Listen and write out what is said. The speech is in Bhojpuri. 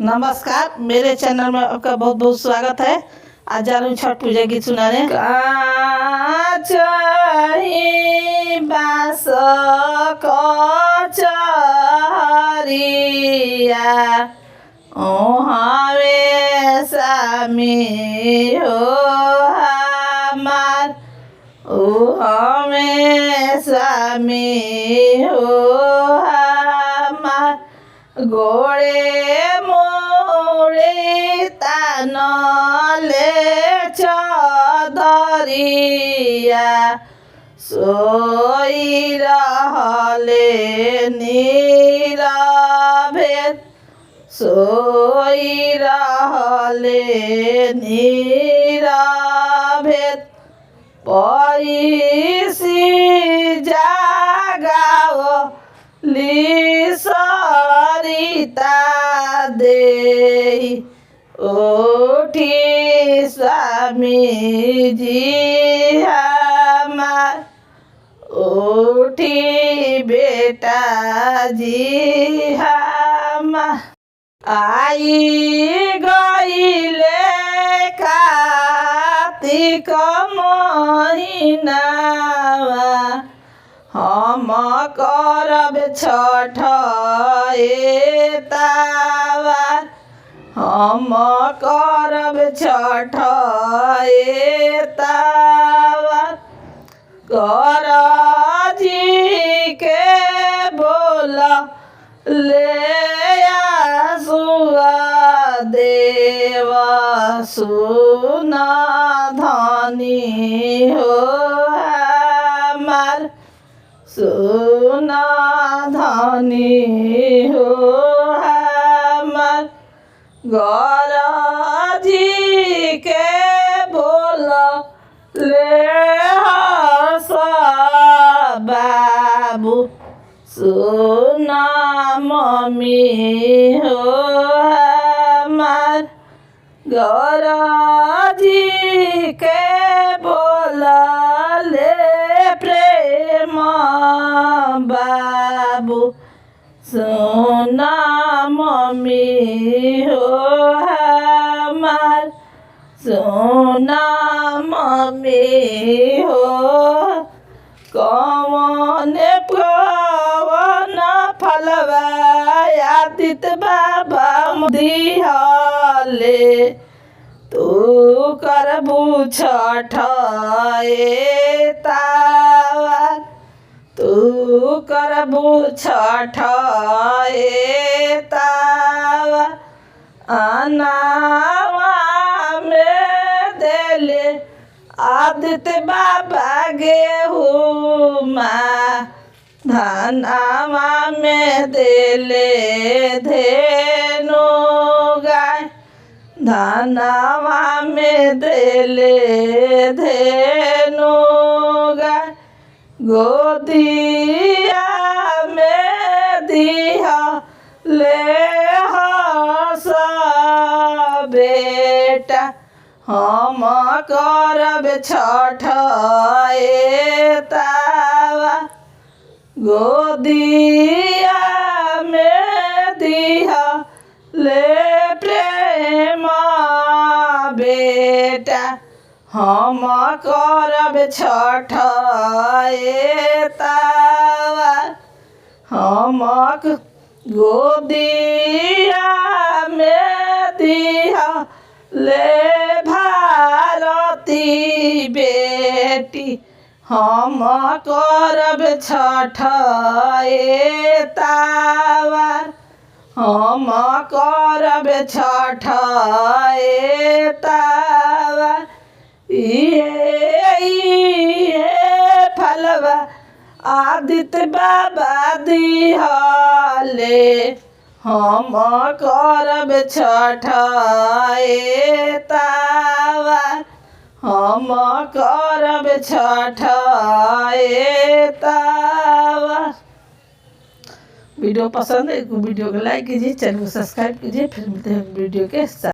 नमस्कार, मेरे चैनल में आपका बहुत बहुत स्वागत है। आज जा रही हूँ छठ पूजा गीत सुनाने। काचही बाँस कचहरिया ओहवे सामी हो हमार, ओहवे सामी हो हमार। गोड़े मोड़े तानले चदरिया सोई रहले नीरवे, सोई रहले नीरवे। पैसी जागाव ली सरिता देई उठी स्वामी जी हमार, उठी बेटा जी हमार। आई गईले कार्तिक महीनावा हम करब छठ एतावार, हम करब छठ एतावार। करजी के बोल ले आसुआ देव सुना धनी हो हमार, सुना धनी हो हमार। गरजी के बोल ले हस बाबू सुना मम्मी हो हमार। गरजी के बोल ले प्रेम बाबू सुना मम्मी हो हमार, सुना मम्मी हो। कौन कौन फलवा आदित बाबा दिहले तू करबू छठ एतावार, तू करबू छठ एतावार। अनावा में देले आदित्य बाबा गेहूँ, धनावा में देले धेनु गाय, धनावा में देले धेनु गाय। गोदिया में दिया ले हस बेटा हम करब छठ एतावार। गोदिया में दिया ले प्रेम बेटा हम करब छठ एतावार। हम गोदिया में दिया ले भारती बेटी हम करब छठ एतावार, हम करब छठ एतावार। ये फलवा आदित्य बाबा दिहले हम करब छठ एतावार, हम करब छठ एतावार। वीडियो पसंद है तो वीडियो को लाइक कीजिए, चैनल को सब्सक्राइब कीजिए। फिर मिलते हैं वीडियो के साथ।